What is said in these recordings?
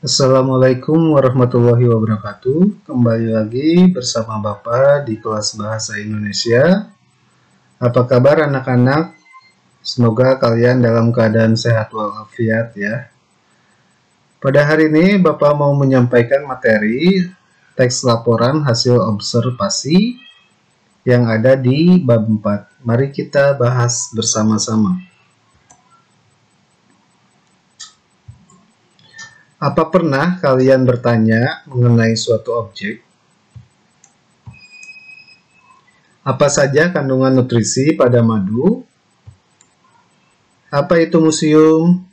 Assalamualaikum warahmatullahi wabarakatuh. Kembali lagi bersama Bapak di kelas Bahasa Indonesia. Apa kabar anak-anak? Semoga kalian dalam keadaan sehat walafiat ya. Pada hari ini Bapak mau menyampaikan materi teks laporan hasil observasi yang ada di bab 4. Mari kita bahas bersama-sama. Apa pernah kalian bertanya mengenai suatu objek? Apa saja kandungan nutrisi pada madu? Apa itu museum?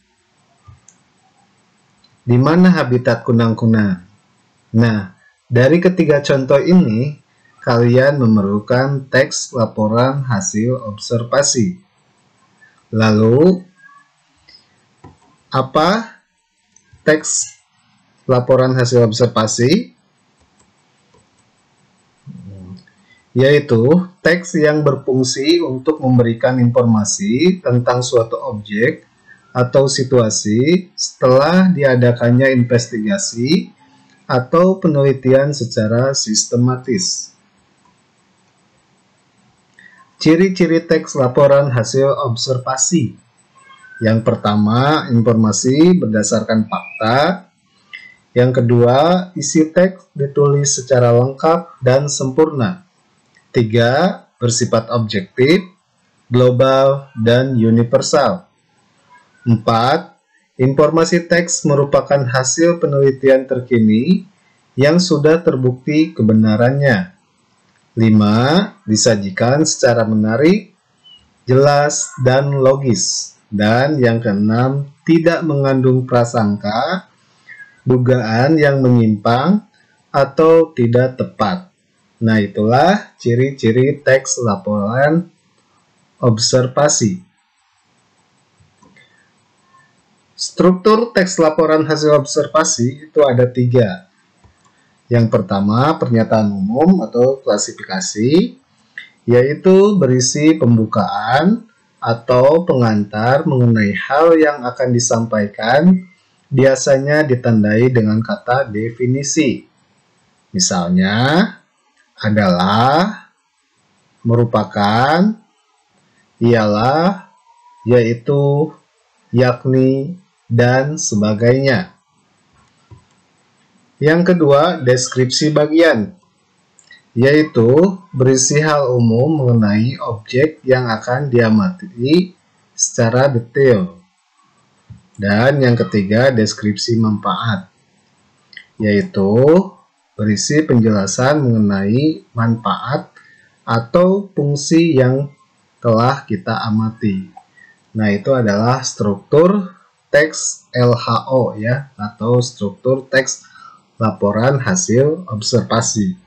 Di mana habitat kunang-kunang? Nah, dari ketiga contoh ini, kalian memerlukan teks laporan hasil observasi. Lalu, apa teks laporan hasil observasi? Yaitu teks yang berfungsi untuk memberikan informasi tentang suatu objek atau situasi setelah diadakannya investigasi atau penelitian secara sistematis. Ciri-ciri teks laporan hasil observasi. Yang pertama, informasi berdasarkan fakta. Yang kedua, isi teks ditulis secara lengkap dan sempurna. 3. Bersifat objektif, global, dan universal. 4. Informasi teks merupakan hasil penelitian terkini yang sudah terbukti kebenarannya. 5. Disajikan secara menarik, jelas, dan logis. Dan yang keenam, tidak mengandung prasangka, dugaan yang menyimpang, atau tidak tepat. Nah, itulah ciri-ciri teks laporan observasi. Struktur teks laporan hasil observasi itu ada 3. Yang pertama, pernyataan umum atau klasifikasi, yaitu berisi pembukaan atau pengantar mengenai hal yang akan disampaikan, biasanya ditandai dengan kata definisi. Misalnya, adalah, merupakan, ialah, yaitu, yakni, dan sebagainya. Yang kedua, deskripsi bagian, yaitu berisi hal umum mengenai objek yang akan diamati secara detail. Dan yang ketiga, deskripsi manfaat, yaitu berisi penjelasan mengenai manfaat atau fungsi yang telah kita amati. Nah, itu adalah struktur teks LHO ya, atau struktur teks laporan hasil observasi.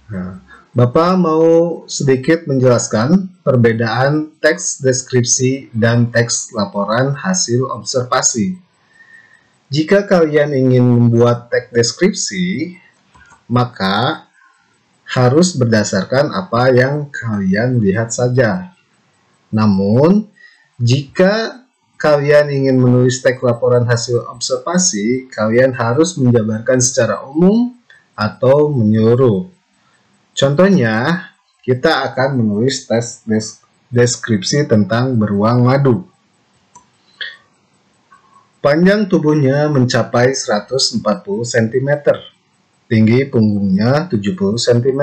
Nah, Bapak mau sedikit menjelaskan perbedaan teks deskripsi dan teks laporan hasil observasi. Jika kalian ingin membuat teks deskripsi, maka harus berdasarkan apa yang kalian lihat saja. Namun, jika kalian ingin menulis teks laporan hasil observasi, kalian harus menjabarkan secara umum atau menyeluruh. Contohnya, kita akan menulis teks deskripsi tentang beruang madu. Panjang tubuhnya mencapai 140 cm, tinggi punggungnya 70 cm,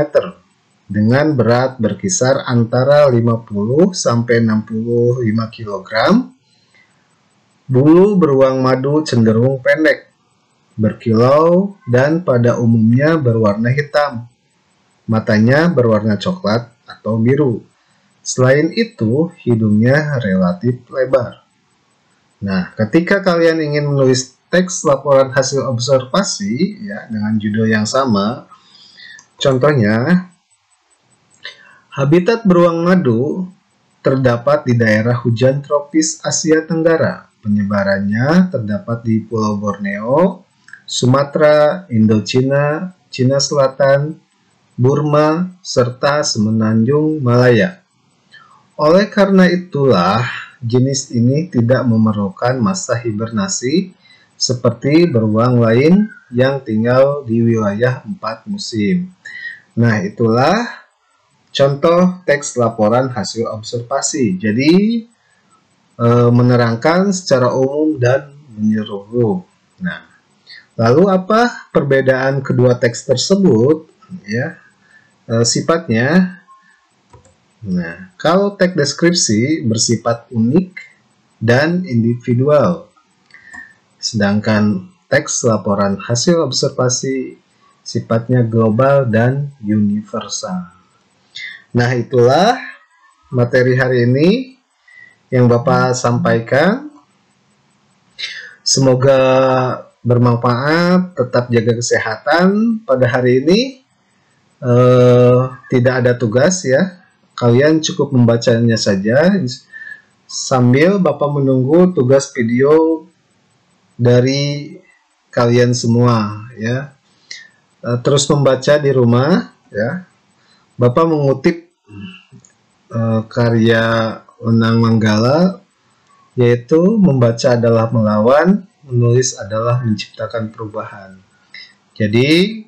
dengan berat berkisar antara 50 sampai 65 kg. Bulu beruang madu cenderung pendek, berkilau, dan pada umumnya berwarna hitam. Matanya berwarna coklat atau biru. Selain itu, hidungnya relatif lebar. Nah, ketika kalian ingin menulis teks laporan hasil observasi ya dengan judul yang sama, contohnya, habitat beruang madu terdapat di daerah hujan tropis Asia Tenggara. Penyebarannya terdapat di Pulau Borneo, Sumatera, Indochina, Cina Selatan, Burma, serta Semenanjung Malaya. Oleh karena itulah, jenis ini tidak memerlukan masa hibernasi seperti beruang lain yang tinggal di wilayah 4 musim. Nah, itulah contoh teks laporan hasil observasi. Jadi, menerangkan secara umum dan menyeluruh. Nah, lalu apa perbedaan kedua teks tersebut? Ya, sifatnya. Nah, kalau teks deskripsi bersifat unik dan individual, sedangkan teks laporan hasil observasi sifatnya global dan universal. Nah, itulah materi hari ini yang Bapak sampaikan. Semoga bermanfaat, tetap jaga kesehatan. Pada hari ini tidak ada tugas ya. Kalian cukup membacanya saja sambil Bapak menunggu tugas video dari kalian semua ya. Terus membaca di rumah ya. Bapak mengutip karya Wenang Manggala, yaitu membaca adalah melawan, menulis adalah menciptakan perubahan. Jadi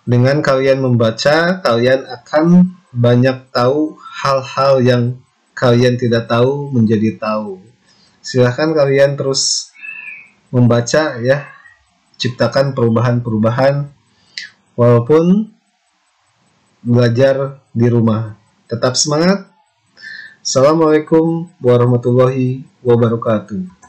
dengan kalian membaca, kalian akan banyak tahu hal-hal yang kalian tidak tahu menjadi tahu. Silahkan kalian terus membaca ya, ciptakan perubahan-perubahan walaupun belajar di rumah. Tetap semangat. Assalamualaikum warahmatullahi wabarakatuh.